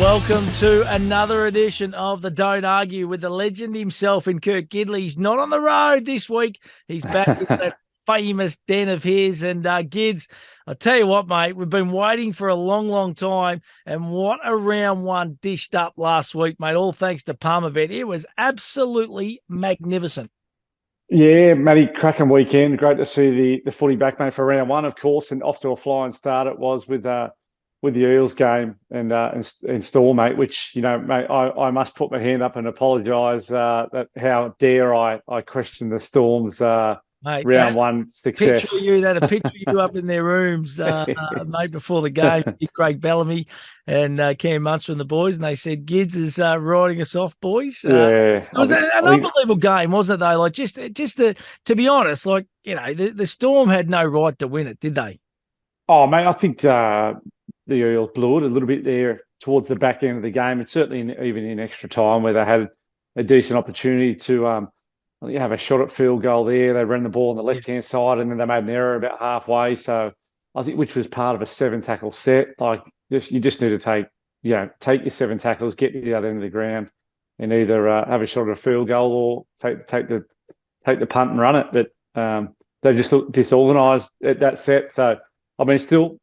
Welcome to another edition of the Don't Argue with the legend himself in Kirk Gidley. He's not on the road this week. He's back in that famous den of his. And Gids, I'll tell you what, mate, we've been waiting for a long, long time. And what a round one dished up last week, mate, all thanks to Palmerbet. It was absolutely magnificent. Yeah, Matty, cracking weekend. Great to see the footy back, mate, for round one, of course, and off to a flying start it was with the Eels game and Storm, mate. Which mate, I must put my hand up and apologise that how dare I question the Storm's Mate, round one success. They had a picture of you up in their rooms, mate, before the game. Craig Bellamy and Cam Munster and the boys, and they said Gids is riding us off, boys. Yeah, it was an unbelievable game, wasn't it? Though, like just to be honest, like the Storm had no right to win it, did they? Oh, mate, I think the Eels blew it a little bit there towards the back end of the game, and certainly even in extra time where they had a decent opportunity to have a shot at field goal there. They ran the ball on the left-hand side, and then they made an error about halfway. So I think, which was part of a 7-tackle set. Like you just need to take your 7 tackles, get to the other end of the ground, and either have a shot at a field goal or take the punt and run it. But they just looked disorganised at that set. So I mean, still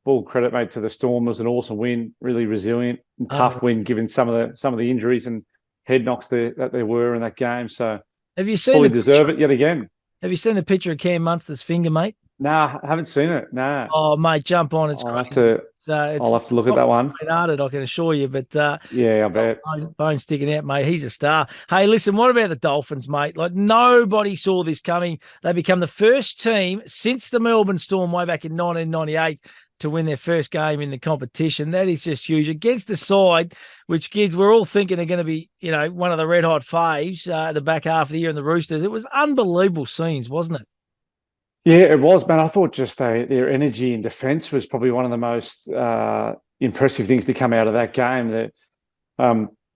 full credit, mate, to the Storm. It was an awesome win, really resilient and tough win given some of the injuries and head knocks that there were in that game. So. Have you seen fully deserve it yet again? Have you seen the picture of Cam Munster's finger, mate? Nah, I haven't seen it. Nah. Oh, mate, jump on. It's I'll crazy. I'll have to look at that one. Hearted, I can assure you. But yeah, I bet. Bone sticking out, mate. He's a star. Hey, listen, what about the Dolphins, mate? Like nobody saw this coming. They become the first team since the Melbourne Storm way back in 1998 to win their first game in the competition. That is just huge against the side, which kids we're all thinking are going to be, one of the red hot faves at the back half of the year in the Roosters. It was unbelievable scenes, wasn't it? Yeah, it was, man. I thought just their energy in defence was probably one of the most impressive things to come out of that game. That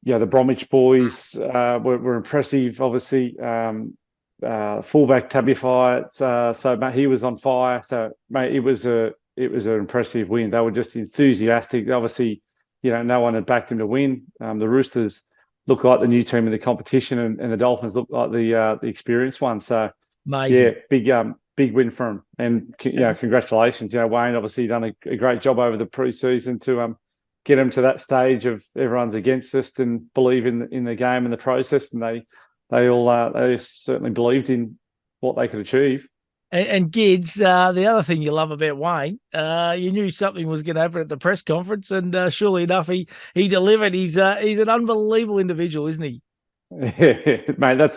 the Bromwich boys were impressive. Obviously, fullback Tabuai, so mate, he was on fire. So mate, it was an impressive win. They were just enthusiastic. Obviously, no one had backed him to win. The Roosters looked like the new team in the competition, and the Dolphins looked like the experienced one. So, amazing. Yeah, big win for him. And congratulations. Wayne obviously done a great job over the pre-season to get him to that stage of everyone's against us and believe in the game and the process. And they certainly believed in what they could achieve. And Gids, the other thing you love about Wayne, you knew something was going to happen at the press conference, and surely enough, he delivered. He's an unbelievable individual, isn't he? Yeah, mate,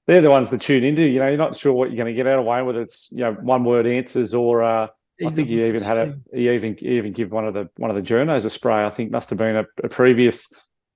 they're the ones that tune into. You're not sure what you're going to get out of Wayne, whether it's one word answers or I think he even give one of the journos a spray. I think must have been a previous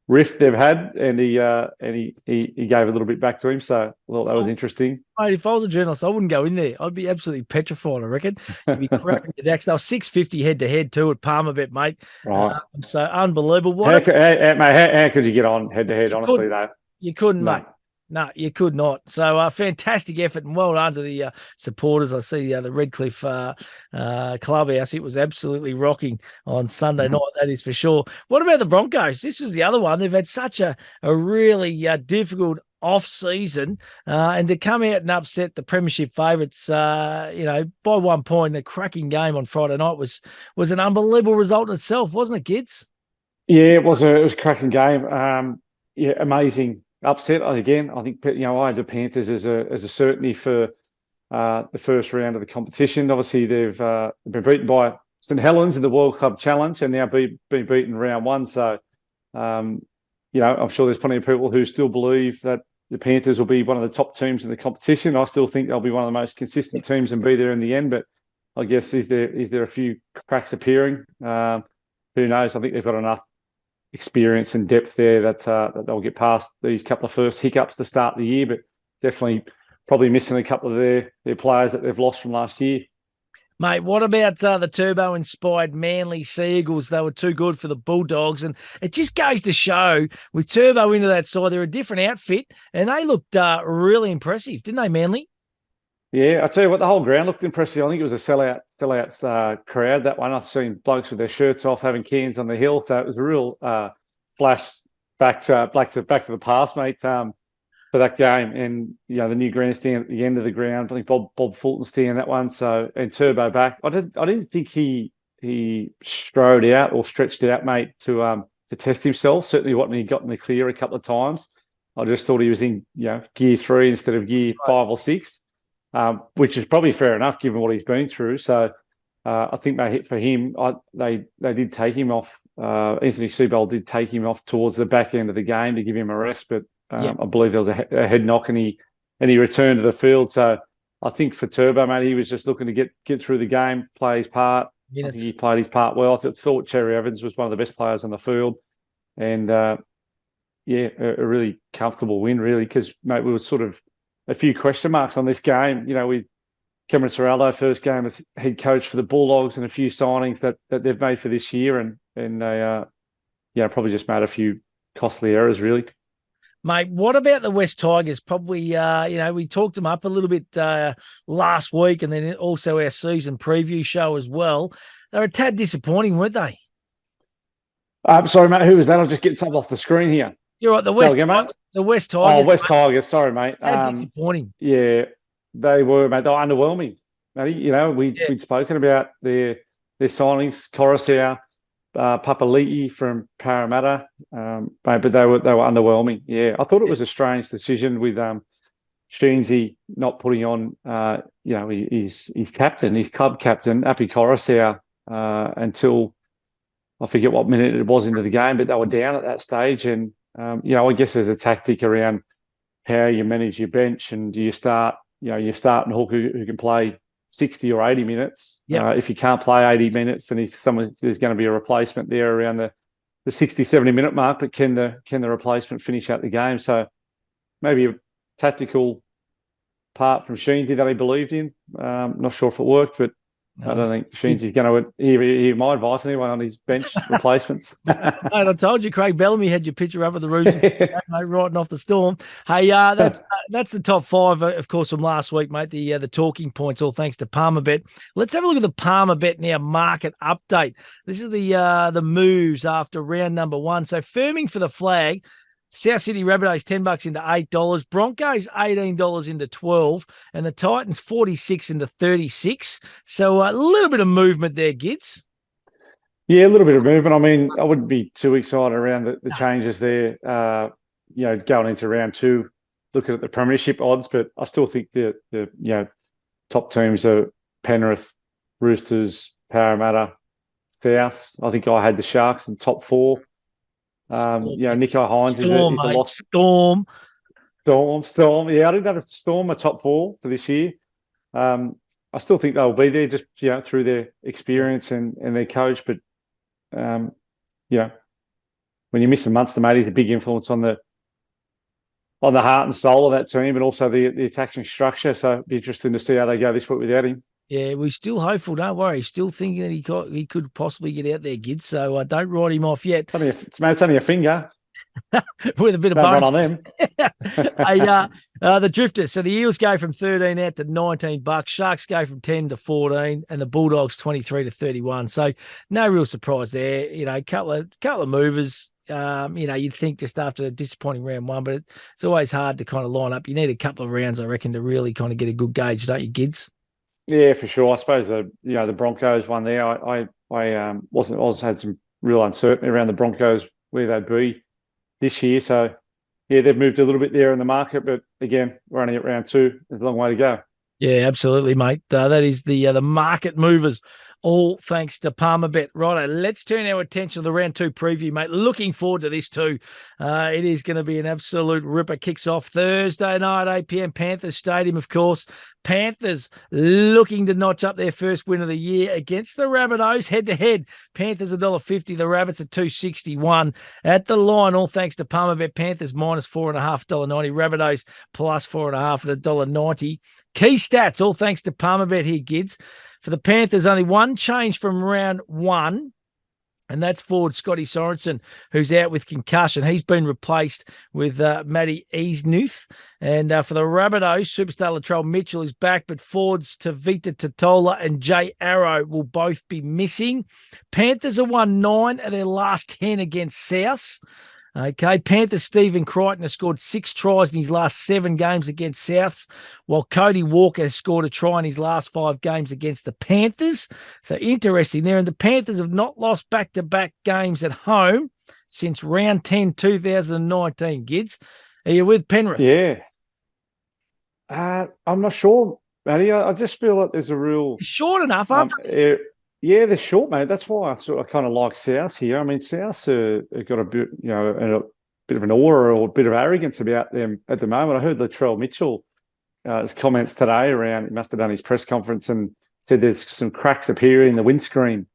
riff they've had, and he gave a little bit back to him. So I thought that was interesting. Mate, if I was a journalist, I wouldn't go in there. I'd be absolutely petrified, I reckon. You'd be cracking the decks. They were 650 head-to-head too at Palmerbet, mate. Right. So unbelievable. How could you get on head-to-head, honestly, though? You couldn't, mate. No, you could not. So fantastic effort, and well done to the supporters. I see the Redcliffe clubhouse. It was absolutely rocking on Sunday night, that is for sure. What about the Broncos? This was the other one. They've had such a really difficult off-season, and to come out and upset the premiership favourites, by 1 point in a cracking game on Friday night was an unbelievable result in itself, wasn't it, kids? Yeah, it was a cracking game. Amazing upset again. I think I had the Panthers as a certainty for the first round of the competition. Obviously, they've been beaten by St Helens in the World Club Challenge, and now been beaten round one. So, I'm sure there's plenty of people who still believe that the Panthers will be one of the top teams in the competition. I still think they'll be one of the most consistent teams and be there in the end. But I guess is there a few cracks appearing? Who knows? I think they've got enough experience and depth there that they'll get past these couple of first hiccups to start the year, but definitely probably missing a couple of their players that they've lost from last year. Mate, what about the Turbo-inspired Manly Sea Eagles? They were too good for the Bulldogs, and it just goes to show with Turbo into that side, they're a different outfit, and they looked really impressive, didn't they, Manly? Yeah, I tell you what, the whole ground looked impressive. I think it was a sellouts crowd, that one. I've seen blokes with their shirts off having cans on the hill, so it was a real flash back to the past, mate. For that game, and the new grandstand at the end of the ground. I think Bob Fulton's staying that one. So, and Turbo back. I didn't think he strode out or stretched out, mate, to test himself. Certainly, when he got in the clear a couple of times, I just thought he was in gear 3 instead of gear 5 or 6, which is probably fair enough given what he's been through. So, I think they hit for him. They did take him off. Anthony Seabold did take him off towards the back end of the game to give him a rest, but I believe there was a head knock, and he returned to the field. So I think for Turbo, mate, he was just looking to get through the game, play his part. I think he played his part well. I thought Cherry Evans was one of the best players on the field, and a really comfortable win, really, because, mate, we were sort of a few question marks on this game. With Cameron Serraldo, first game as head coach for the Bulldogs, and a few signings that they've made for this year, and they probably just made a few costly errors, really. Mate, what about the West Tigers? Probably, we talked them up a little bit last week, and then also our season preview show as well. They were a tad disappointing, weren't they? Sorry, mate, who was that? I'll just get something off the screen here. You're right, the West Tigers. The West Tigers. Oh, West Tigers. Sorry, mate. Disappointing. Yeah, they were, mate. They were underwhelming. We'd spoken about their signings, Coruscant, Papali'i from Parramatta, but they were underwhelming. Yeah, I thought it was a strange decision with Sheensy not putting on, his captain, his club captain, Api Coruscant, until I forget what minute it was into the game, but they were down at that stage, and I guess there's a tactic around how you manage your bench, and do you start, you start and hook who can play 60 or 80 minutes. If you can't play 80 minutes, then there's going to be a replacement there around the 60, 70 minute mark, but can the replacement finish out the game? So maybe a tactical part from Sheensy that he believed in. Not sure if it worked, but I don't think Sheensy's going to hear my advice anyway on his bench replacements. Mate, I told you, Craig Bellamy had your picture up at the roof, mate, riding off the Storm. Hey, that's the top 5, of course, from last week, mate. The talking points, all thanks to Palmerbet. Let's have a look at the Palmerbet now market update. This is the moves after round number 1. So firming for the flag. South Sydney Rabbitohs $10 into $8, Broncos $18 into $12, and the Titans 46 into 36. So a little bit of movement there, Gids. Yeah, a little bit of movement. I mean, I wouldn't be too excited around the changes there. Going into round 2, looking at the premiership odds, but I still think the top teams are Penrith, Roosters, Parramatta, South. I think I had the Sharks in top 4. Nicho Hines is a loss. Storm. Yeah, I didn't have a Storm a top 4 for this year. I still think they'll be there just through their experience and their coach. But when you're missing Munster, mate, he's a big influence on the heart and soul of that team, and also the attacking structure. So it'd be interesting to see how they go this week without him. Yeah, we're still hopeful. Don't worry. Still thinking that he could possibly get out there, Gids. So don't write him off yet. It's only a finger. With a bit of bonus on them. The Drifters. So the Eels go from 13 out to $19. Sharks go from 10 to 14, and the Bulldogs 23 to 31. So no real surprise there. Couple of movers. You'd think just after a disappointing round 1, but it's always hard to kind of line up. You need a couple of rounds, I reckon, to really kind of get a good gauge, don't you, Gids? Yeah, for sure. I suppose the Broncos one there. I had some real uncertainty around the Broncos where they'd be this year. So yeah, they've moved a little bit there in the market, but again, we're only at round 2. There's a long way to go. Yeah, absolutely, mate. That is the market movers. All thanks to Palmerbet. Righto, let's turn our attention to the round 2 preview, mate. Looking forward to this too. It is going to be an absolute ripper. Kicks off Thursday night, 8 p.m. Panthers Stadium, of course. Panthers looking to notch up their first win of the year against the Rabbitohs head-to-head. Panthers $1.50, the Rabbits at $2.61. At the line, all thanks to Palmerbet. Panthers -4.5, $1.90. Rabbitohs +4.5 at $1.90. Key stats, all thanks to Palmerbet here, Gids. For the Panthers, only one change from round 1. And that's forward Scotty Sorensen, who's out with concussion. He's been replaced with Matty Easnuth. And for the Rabbitohs, superstar Latrell Mitchell is back, but forwards Tavita Totola and Jay Arrow will both be missing. Panthers have won 9 of their last 10 against Souths. Okay, Panthers Stephen Crichton has scored 6 tries in his last 7 games against Souths, while Cody Walker has scored a try in his last 5 games against the Panthers. So interesting there. And the Panthers have not lost back-to-back games at home since round 10, 2019, Gids. Are you with Penrith? Yeah. I'm not sure, Matty. I just feel like there's a real short enough, aren't they? Yeah, they're short, mate. That's why I kind of like South here. I mean, South have got a bit, a bit of an aura or a bit of arrogance about them at the moment. I heard Latrell Mitchell, his comments today around, he must have done his press conference and said there's some cracks appearing in the windscreen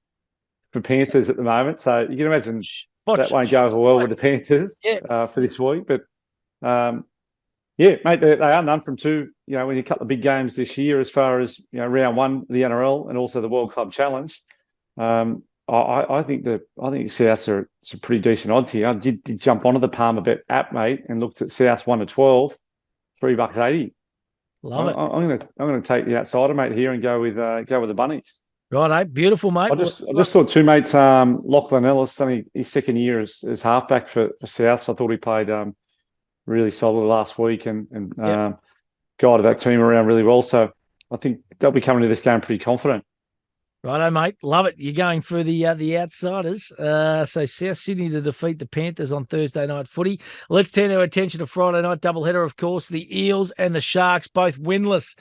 for Panthers at the moment. So you can imagine that won't go over well with the Panthers for this week. But yeah, mate, they are none from 2. When you cut the big games this year, as far as round 1 of the NRL and also the World Club Challenge, I think Souths are some pretty decent odds here. I did jump onto the Palmer Bet app, mate, and looked at Souths 1 to 12, $3.80. Love it. I'm gonna take the outsider, mate, here and go with the bunnies. Right, beautiful, mate. I just thought too, mate. Lachlan Ellis, only his second year as halfback for South. So I thought he played really solid last week and guided that team around really well. So I think they'll be coming to this game pretty confident. Righto, mate. Love it. You're going for the outsiders. So South Sydney to defeat the Panthers on Thursday night footy. Let's turn our attention to Friday night doubleheader, of course. The Eels and the Sharks both winless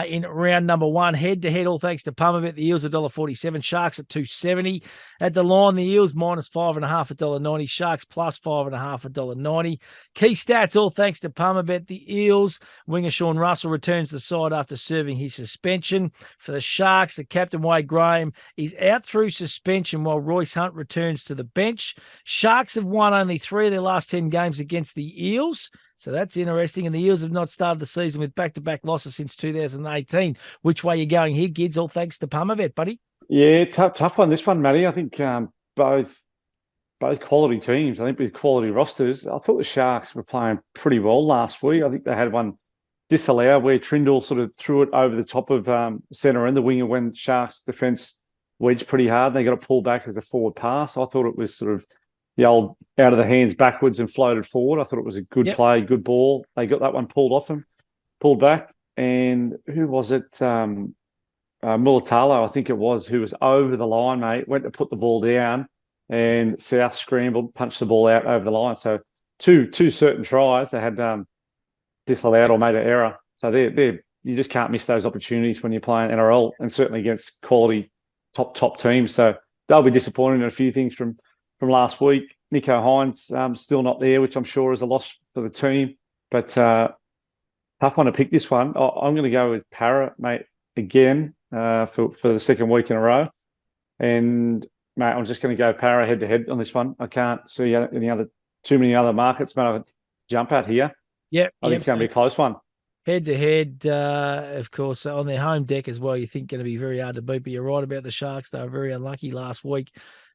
in round number 1. Head-to-head, all thanks to Palmerbet. The Eels $1.47, Sharks at $2.70. At the line, the Eels -5.5 $1.90, Sharks +5.5 $1.90. Key stats, all thanks to Palmerbet. The Eels, winger Sean Russell returns to the side after serving his suspension. For the Sharks, the captain Wade Graham is out through suspension while Royce Hunt returns to the bench. Sharks have won only 3 of their last 10 games against the Eels. So that's interesting. And the Eels have not started the season with back-to-back losses since 2018. Which way are you going here, Gids? All thanks to Palmerbet, buddy. Yeah, tough one, this one, Matty. I think both quality teams, I think with quality rosters. I thought the Sharks were playing pretty well last week. I think they had one disallowed where Trindle sort of threw it over the top of centre and the winger when Sharks defence wedged pretty hard. They got it pulled back as a forward pass. I thought it was sort of the old out of the hands backwards and floated forward. I thought it was a good play, good ball. They got that one pulled off him, pulled back. And who was it? Mulatalo, I think it was, who was over the line, mate, went to put the ball down and South scrambled, punched the ball out over the line. So two certain tries, they had disallowed or made an error. So you just can't miss those opportunities when you're playing NRL and certainly against quality top teams. So they'll be disappointed in a few things from last week. Nico Hines still not there, which I'm sure is a loss for the team. But tough one to pick this one. I'm going to go with Parra, mate, again for the second week in a row. And, mate, I'm just going to go Parra head-to-head on this one. I can't see too many other markets, mate, I would jump at here. I think it's going to be a close one. Head-to-head, of course, on their home deck as well, you think going to be very hard to beat. But you're right about the Sharks. They were very unlucky last week.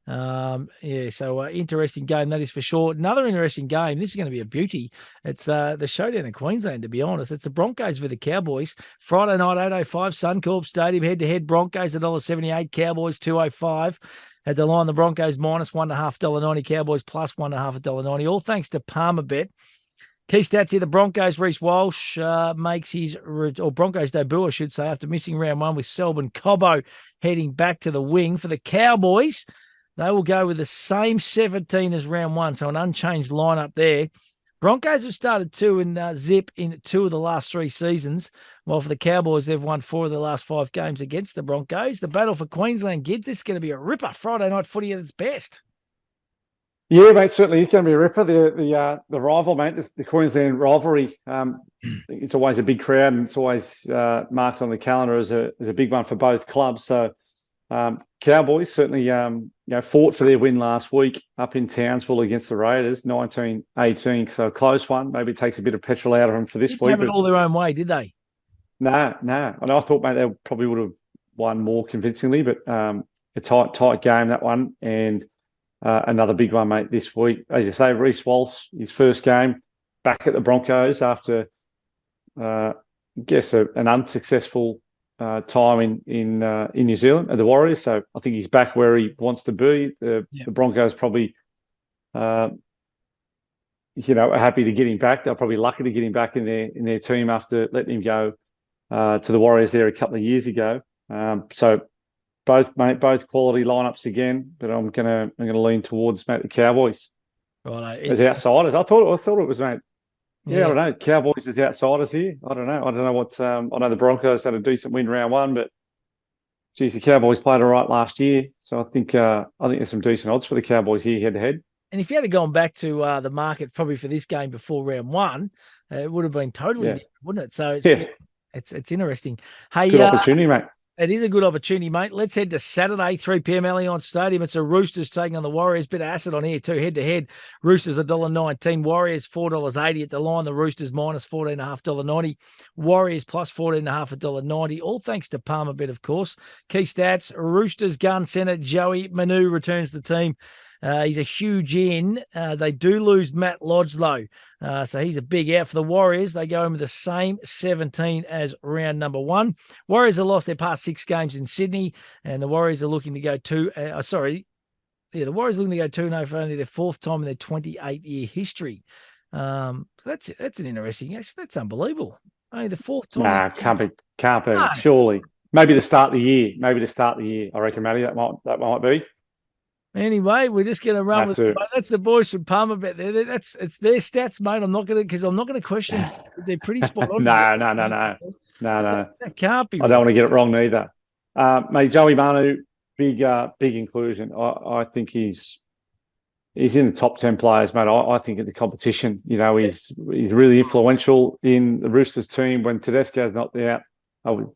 So interesting game, that is for sure. Another interesting game, this is going to be a beauty. It's the showdown in Queensland, to be honest. It's the Broncos with the Cowboys. Friday night, 8:05, Suncorp Stadium, head-to-head, Broncos $1.78, Cowboys $2.05. At the line, the Broncos -1.5 $1.90, Cowboys +1.5 $1.90, all thanks to Palmerbet. Key stats here, the Broncos, Reece Walsh makes his Broncos debut, I should say, after missing round 1 with Selwyn Cobbo heading back to the wing. For the Cowboys, they will go with the same 17 as round 1, so an unchanged lineup there. Broncos have started 2 and zip in 2 of the last 3 seasons, while for the Cowboys, they've won 4 of the last 5 games against the Broncos. The battle for Queensland, Gids, this is going to be a ripper. Friday night footy at its best. Yeah, mate, certainly he's going to be a ripper. The rival, mate, the Queensland rivalry. It's always a big crowd, and it's always marked on the calendar as a big one for both clubs. So Cowboys certainly fought for their win last week up in Townsville against the Raiders, 19-18. So a close one. Maybe it takes a bit of petrol out of them for this week. Have it all their own way, did they? No. And I thought, mate, they probably would have won more convincingly, but a tight game, that one. And another big one, mate, this week. As you say, Reece Walsh, his first game back at the Broncos after, I guess, an unsuccessful time in New Zealand at the Warriors. So I think he's back where he wants to be. The Broncos probably, are happy to get him back. They're probably lucky to get him back in their team after letting him go to the Warriors there a couple of years ago. So both quality lineups again, but I'm gonna lean towards, mate, the Cowboys as outsiders. I thought it was, mate. Yeah, I don't know. Cowboys as outsiders here. I don't know what. I know the Broncos had a decent win round one, but geez, the Cowboys played all right last year, so I think there's some decent odds for the Cowboys here head to head. And if you had gone back to the market probably for this game before round one, it would have been totally different, wouldn't it? So it's interesting. Hey, good opportunity, mate. It is a good opportunity, mate. Let's head to Saturday, 3 p.m. Allianz Stadium. It's the Roosters taking on the Warriors. Bit of acid on here too, head-to-head. Roosters $1.19. Warriors $4.80 at the line. The Roosters minus $14.50, Warriors plus $14.50 $1.90. All thanks to Palmer Bet, of course. Key stats, Roosters gun centre Joey Manu returns the team. He's a huge in. They do lose Matt Lodge, though. So he's a big out for the Warriors. They go in with the same 17 as round number one. Warriors have lost their past 6 games in Sydney, and the Warriors are looking to go the Warriors are looking to go 2-0 for only their 4th time in their 28-year history. So that's an interesting. Actually, that's unbelievable. Only the 4th time. Nah, can't be. No. Surely, maybe the start of the year. I reckon, Matty, that might be. Anyway, we're just going to run with it. That's the boys from Palmer Bet there. It's their stats, mate. I'm not going to question. They're pretty spot on. No. That can't be. I don't want to get it wrong neither. Mate, Joey Manu, big inclusion. I think he's in the top 10 players, mate. I think in the competition. He's really influential in the Roosters team when Tedesco's not there.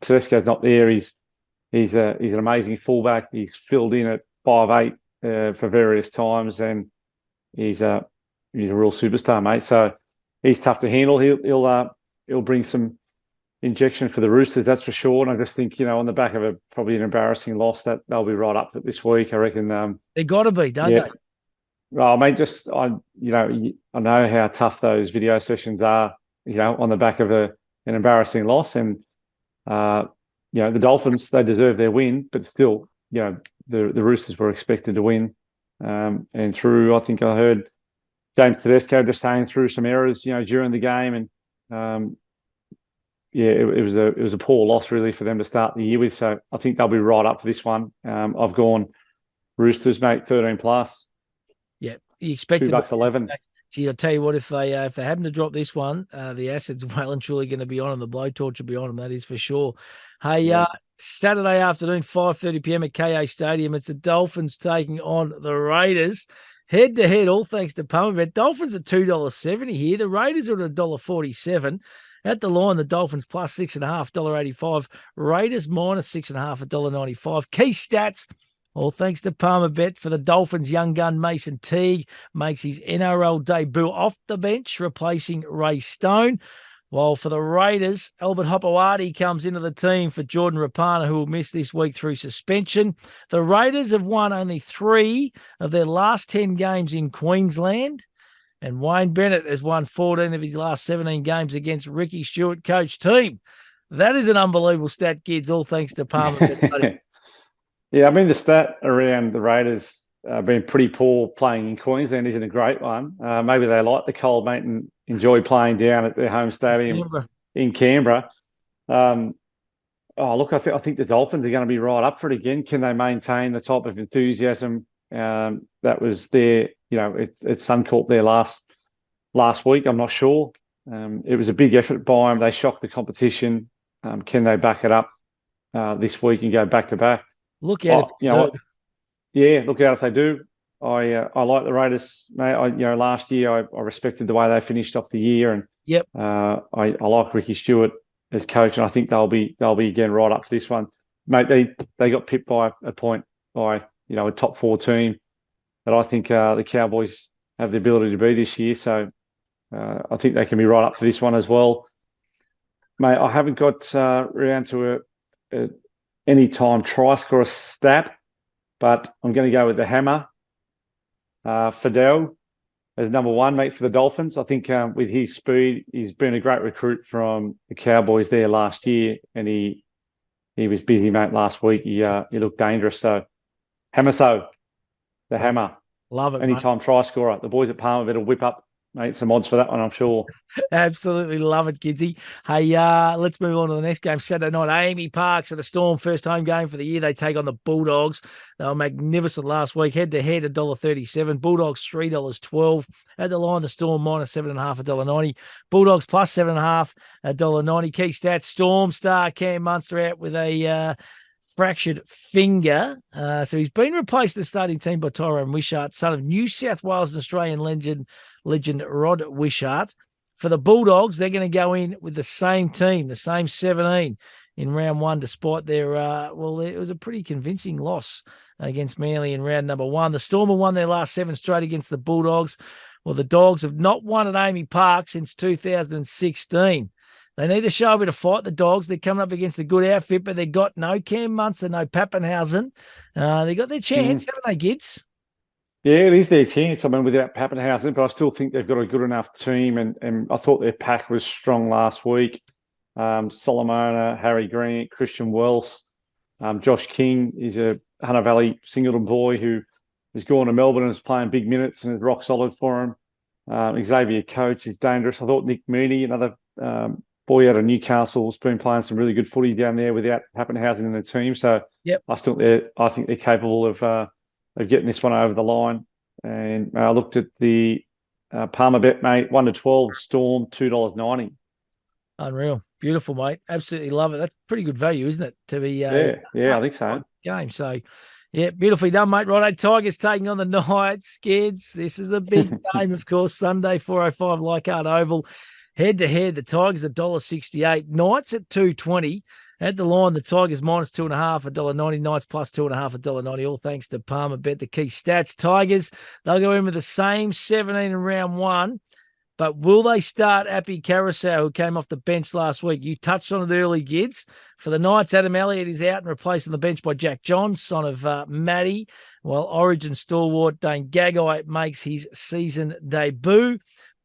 Tedesco's not there. He's an amazing fullback. He's filled in at 5'8". For various times, and he's a real superstar, mate. So he's tough to handle. He'll bring some injection for the Roosters, that's for sure. And I just think on the back of probably an embarrassing loss, that they'll be right up for this week. I reckon. They got to be, don't they? Well, mate, I know how tough those video sessions are. On the back of an embarrassing loss, and the Dolphins, they deserve their win, but still, the Roosters were expected to win. And I think I heard James Tedesco just saying through some errors, during the game. And it was a poor loss really for them to start the year with. So I think they'll be right up for this one. I've gone Roosters, mate, 13 plus. Yeah, you expect $2.11. Gee, I'll tell you what, if they happen to drop this one, the acid's well and truly going to be on them. The blowtorch will be on them, that is for sure. Hey, Saturday afternoon, 5:30 p.m. at KA Stadium. It's the Dolphins taking on the Raiders. Head-to-head, all thanks to Palmerbet. Dolphins at $2.70 here. The Raiders are at $1.47. At the line, the Dolphins plus $6.50, $1.85. Raiders minus $6.50, $1.95. Key stats, all thanks to Palmerbet. For the Dolphins, young gun Mason Teague makes his NRL debut off the bench, replacing Ray Stone. While for the Raiders, Albert Hopewadi comes into the team for Jordan Rapana, who will miss this week through suspension. The Raiders have won only 3 of their last 10 games in Queensland, and Wayne Bennett has won 14 of his last 17 games against Ricky Stewart coach team. That is an unbelievable stat, kids, all thanks to Palmer. Yeah, I mean, the stat around the Raiders being pretty poor playing in Queensland isn't a great one. Maybe they like the cold, mate, and enjoy playing down at their home stadium in Canberra. Look, I think the Dolphins are going to be right up for it again. Can they maintain the type of enthusiasm that was there? At Suncorp there last week. I'm not sure. It was a big effort by them. They shocked the competition. Can they back it up this week and go back to back? Look out! Look out if they do. I like the Raiders, mate. Last year I respected the way they finished off the year, and I like Ricky Stewart as coach, and I think they'll be again right up for this one, mate. They got pipped by a point by a top 4 team that I think the Cowboys have the ability to be this year. So I think they can be right up for this one as well, mate. I haven't got around to a anytime try score stat, but I'm going to go with the hammer. Fidel as number one, mate, for the Dolphins. I think with his speed, he's been a great recruit from the Cowboys there last year, and he was busy, mate, last week. He looked dangerous. So Hamaso, the hammer, Love it, mate. anytime try scorer. The boys at Palmer better whip up, mate, some odds for that one, I'm sure. Absolutely love it, Kidsy. Hey, let's move on to the next game. Saturday night, Amy Parks at the Storm, first home game for the year. They take on the Bulldogs. They were magnificent last week, head to head, $1.37. Bulldogs $3.12. At the line, the Storm minus 7.5, $1.90. Bulldogs plus 7.5, $1.90. Key stats: Storm star Cam Munster out with a fractured finger. So he's been replaced in the starting team by Tyrone Wishart, son of New South Wales and Australian legend Rod Wishart. For the Bulldogs, they're going to go in with the same team, the same 17 in round one, despite their, it was a pretty convincing loss against Manly in round number one. The Storm have won their last 7 straight against the Bulldogs. Well, the Dogs have not won at Amy Park since 2016. They need to show a bit of fight, the Dogs. They're coming up against a good outfit, but they've got no Cam Munster, no Pappenhausen. They got their chance, haven't they, Gids? Yeah, it is their chance. I mean, without Pappenhausen, but I still think they've got a good enough team, and I thought their pack was strong last week. Solomona, Harry Grant, Christian Wells, Josh King is a Hunter Valley Singleton boy who has gone to Melbourne and is playing big minutes and is rock solid for him. Xavier Coates is dangerous. I thought Nick Mooney, another boy out of Newcastle, has been playing some really good footy down there without Pappenhausen in the team. So yep. I think they're capable of getting this one over the line. And I looked at the Palmer bet, mate, 1-12, Storm, $2.90. Unreal. Beautiful, mate. Absolutely love it. That's pretty good value, isn't it? To be I think so. Game. So yeah, beautifully done, mate. Righto, Tigers taking on the Knights. Kids, this is a big game, of course. Sunday, 4:05, Leichhardt Oval. Head to head, the Tigers $1.68. Knights at $2.20. At the line, the Tigers minus 2.5, $1.90. Knights plus 2.5, $1.90. All thanks to Palmer Bet. The key stats: Tigers, they'll go in with the same 17 in round one. But will they start Appy Carousel, who came off the bench last week? You touched on it early, Gids. For the Knights, Adam Elliott is out and replaced on the bench by Jack Johns, son of Matty, while Origin stalwart Dane Gagai makes his season debut.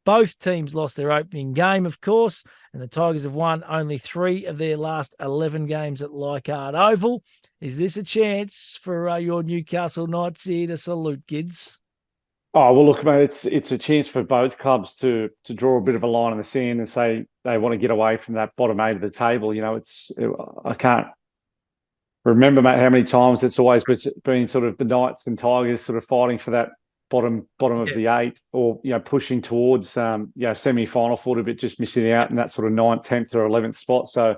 Both teams lost their opening game, of course, and the Tigers have won only 3 of their last 11 games at Leichhardt Oval. Is this a chance for your Newcastle Knights here to salute, Gids? Oh, well, look, mate, it's a chance for both clubs to draw a bit of a line in the sand and say they want to get away from that bottom 8 of the table. You know, I can't remember, mate, how many times it's always been sort of the Knights and Tigers sort of fighting for that bottom of the 8, or pushing towards semi-final footy, but just missing out in that sort of 9th, 10th, or 11th spot. So,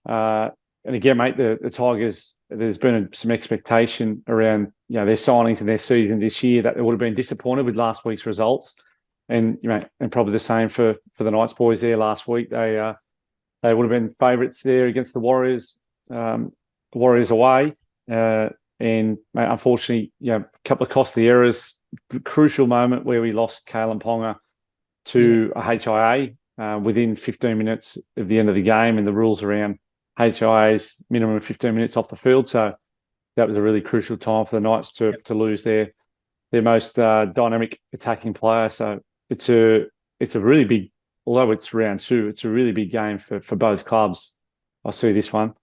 and again, mate, the Tigers, there's been some expectation around their signings and their season this year that they would have been disappointed with last week's results, and and probably the same for the Knights boys there last week. They would have been favourites there against the Warriors, Warriors away, and mate, unfortunately, a couple of costly errors. Crucial moment where we lost Kalen Ponga to a HIA within 15 minutes of the end of the game, and the rules around HIA's minimum of 15 minutes off the field. So that was a really crucial time for the Knights to lose their most dynamic attacking player. So it's a really big, although it's round 2, it's a really big game for both clubs. I see this one,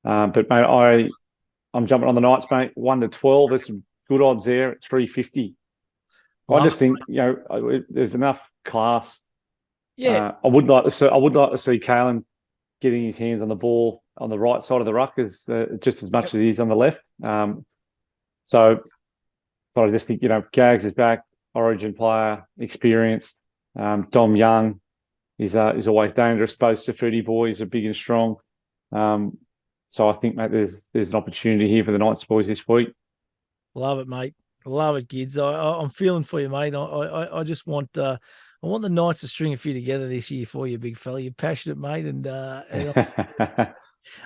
but mate, I'm jumping on the Knights, mate. 1-12. There's some good odds there at 350. I just think there's enough class. Yeah, I would like to see Kalen getting his hands on the ball on the right side of the ruck just as much as he is on the left. But I just think Gags is back, Origin player, experienced. Dom Young is always dangerous. Both Safudi boys are big and strong. So I think, mate, there's an opportunity here for the Knights boys this week. Love it, mate. Love it, Gids. I'm feeling for you, mate. I just want I want the Knights to string a few together this year for you, big fella. You're passionate, mate. And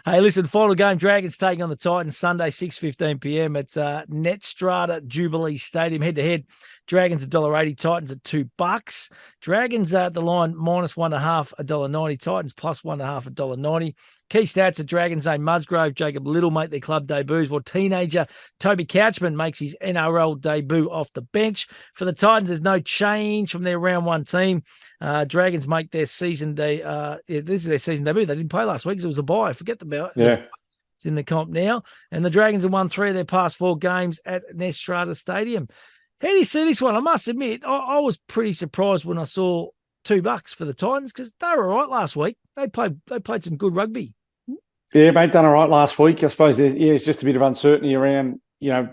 hey, listen, final game, Dragons taking on the Titans Sunday, 6:15 p.m. at Netstrata Jubilee Stadium. Head-to-head, Dragons $1.80, Titans at $2. Dragons at the line -1.5, $1.90. Titans +1.5, $1.90. Key stats are Dragons A. Musgrove, Jacob Little make their club debuts, while teenager Toby Couchman makes his NRL debut off the bench. For the Titans, there's no change from their round one team. Dragons make their season day. This is their season debut. They didn't play last week because it was a bye. Forget about it. Yeah. It's in the comp now. And the Dragons have won 3 of their past 4 games at Nestrata Stadium. How do you see this one? I must admit, I was pretty surprised when I saw $2 for the Titans because they were all right last week. They played some good rugby. Yeah, mate, done all right last week. I suppose it's just a bit of uncertainty around,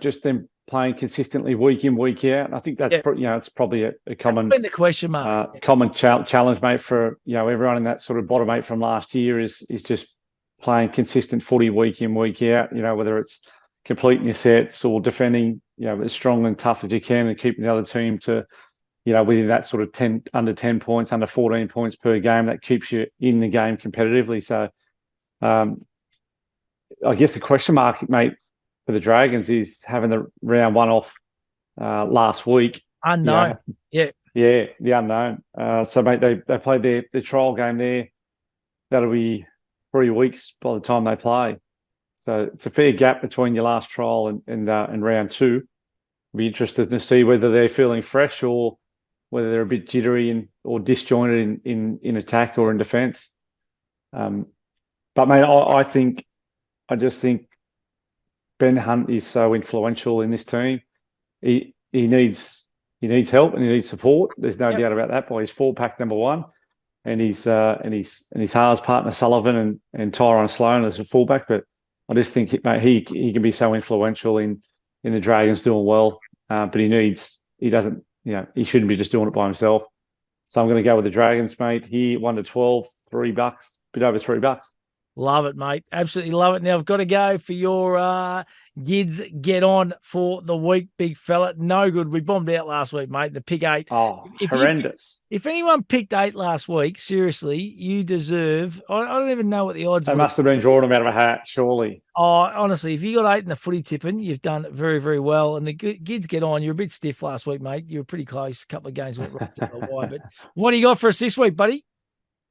just them playing consistently week in, week out. And I think that's, it's probably a common, that's been the question mark. Common challenge, mate, for, everyone in that sort of bottom 8 from last year is just playing consistent footy week in, week out, whether it's completing your sets or defending, as strong and tough as you can and keeping the other team to, within that sort of under 10 points, under 14 points per game, that keeps you in the game competitively. So, I guess the question mark, mate, for the Dragons is having the round one off last week. Unknown. Yeah, the unknown. So, mate, they played their trial game there. That'll be 3 weeks by the time they play. So it's a fair gap between your last trial and round 2. I'll be interested to see whether they're feeling fresh or whether they're a bit jittery or disjointed in attack or in defence. But, mate, I just think Ben Hunt is so influential in this team. He needs help and he needs support. There's no doubt about that. By his 4-pack number 1, and his halves partner Sullivan and Tyrone Sloan as a fullback. But I just think, mate, he can be so influential in the Dragons doing well. But he shouldn't be just doing it by himself. So I'm going to go with the Dragons, mate. Here, 1 to 12, $3, bit over $3. Love it, mate. Absolutely love it. Now I've got to go for your Gids get on for the week, big fella. No good. We bombed out last week, mate. The pick 8. Oh, horrendous. If anyone picked 8 last week, seriously, you deserve. I don't even know what the odds They were. must have been drawing them out of a hat, surely. Oh, honestly, if you got 8 in the footy tipping, you've done very, very well. And the Gids get on. You're a bit stiff last week, mate. You were pretty close. A couple of games went right. But what do you got for us this week, buddy?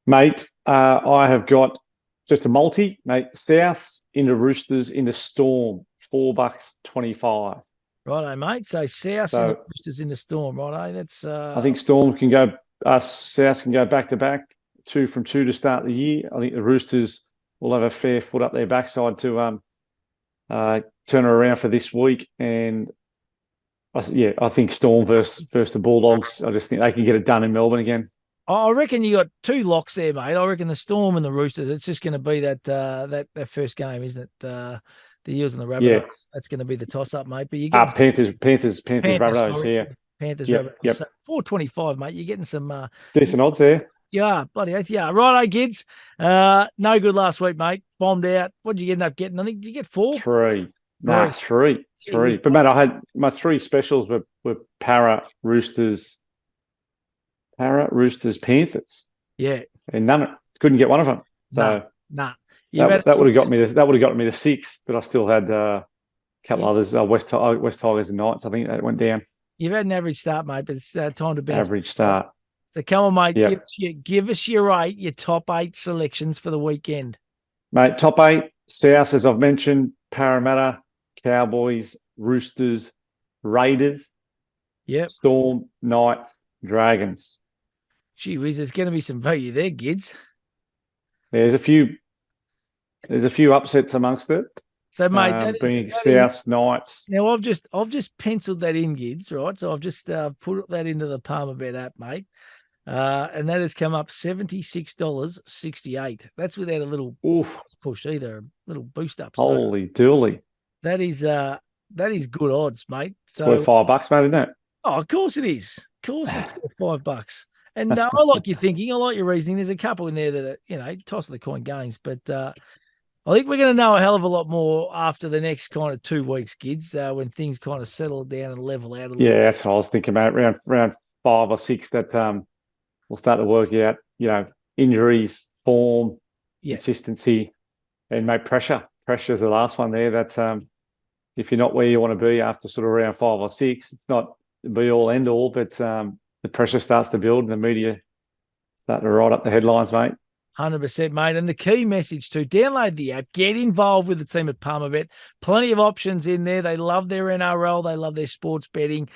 Mate, I have got just a multi, mate. South into Roosters into Storm, $4.25. Righto, mate. So South and the Roosters in the Storm, righto. That's I think Storm can go. South can go back to back, 2 from 2 to start the year. I think the Roosters will have a fair foot up their backside to turn it around for this week. And I think Storm versus the Bulldogs. I just think they can get it done in Melbourne again. I reckon you got 2 locks there, mate. I reckon the Storm and the Roosters. It's just going to be that first game, isn't it? The Eels and the Rabbitohs. Yeah. That's going to be the toss-up, mate. But you get Panthers, Rabbitohs here. Panthers, Rabbitohs. Yep. So $4.25, mate. You're getting some decent odds there. Yeah, bloody oath. Yeah, righto, kids. No good last week, mate. Bombed out. What did you end up getting? I think did you get 4? 3. Nah, 3. But mate, I had my 3 specials were Roosters, Panthers. Yeah, and couldn't get one of them. So nah. That would have got me to 6th, but I still had a couple others. West Tigers and Knights. I think that went down. You've had an average start, mate, but it's time to bounce. Average start. So come on, mate. Yep. Give us your top 8 selections for the weekend, mate. Top 8: South, as I've mentioned, Parramatta, Cowboys, Roosters, Raiders. Yep. Storm, Knights, Dragons. Gee whiz, there's going to be some value there, Gids. There's a few upsets amongst it. So, mate, being South, Knights. Now, I've just penciled that in, Gids, right? So I've just put that into the Palmer Bet app, mate, and that has come up $76.68. That's without a little push either, a little boost up. Holy dooly! That is good odds, mate. So it's worth $5, mate, isn't it? Oh, of course it is. Of course it's worth $5. And I like your thinking. I like your reasoning. There's a couple in there that are, toss of the coin games. But I think we're going to know a hell of a lot more after the next kind of 2 weeks, kids, when things kind of settle down and level out a little. Yeah, that's what I was thinking about. Round 5 or 6 that we'll start to work out, injuries, form, consistency, and mate, pressure. Pressure is the last one there that if you're not where you want to be after sort of round 5 or 6, it's not the be all end all, but the pressure starts to build and the media start to write up the headlines, mate. 100%, mate. And the key message too, download the app, get involved with the team at Palmerbet. Plenty of options in there. They love their NRL. They love their sports betting.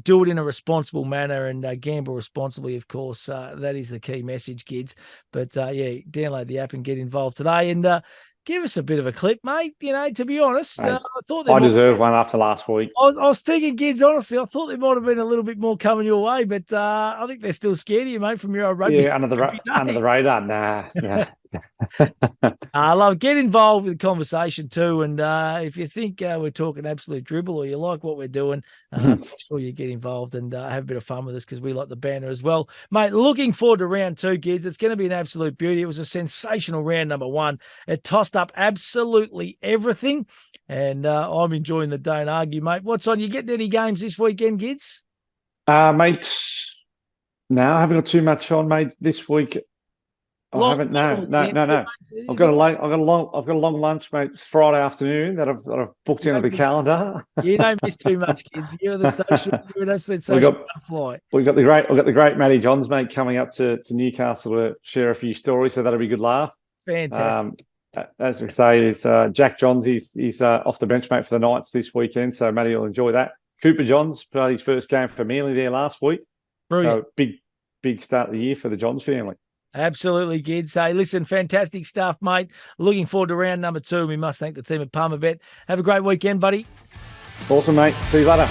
Do it in a responsible manner and gamble responsibly, of course. That is the key message, kids. But yeah, download the app and get involved today. And give us a bit of a clip, mate. You know, to be honest, Mate, I thought I deserve one after last week. I was thinking, kids, honestly, I thought there might have been a little bit more coming your way, but I think they're still scared of you, mate, from your old rugby. Yeah, under the radar. Nah. I love get involved with the conversation too. And if you think we're talking absolute dribble or you like what we're doing, make sure you get involved and have a bit of fun with us because we like the banner as well. Mate, looking forward to round 2, kids. It's going to be an absolute beauty. It was a sensational round number 1. It tossed up absolutely everything. And I'm enjoying the don't argue, mate. What's on? You getting any games this weekend, kids? Mate, no, I haven't got too much on, mate, this week. I haven't. No. I've got a long lunch, mate. It's Friday afternoon that I've booked into the calendar. You don't miss too much, kids. You're the social. You're an absolute social butterfly. We've got the great Matty Johns, mate, coming up to Newcastle to share a few stories. So that'll be a good laugh. Fantastic. As we say, is Jack Johns. He's off the bench, mate, for the Knights this weekend. So Matty will enjoy that. Cooper Johns played his first game for Manly there last week. Brilliant. So big start of the year for the Johns family. Absolutely, kids. Hey, listen, fantastic stuff, mate. Looking forward to round number 2. We must thank the team at Palmerbet. Have a great weekend, buddy. Awesome, mate. See you later.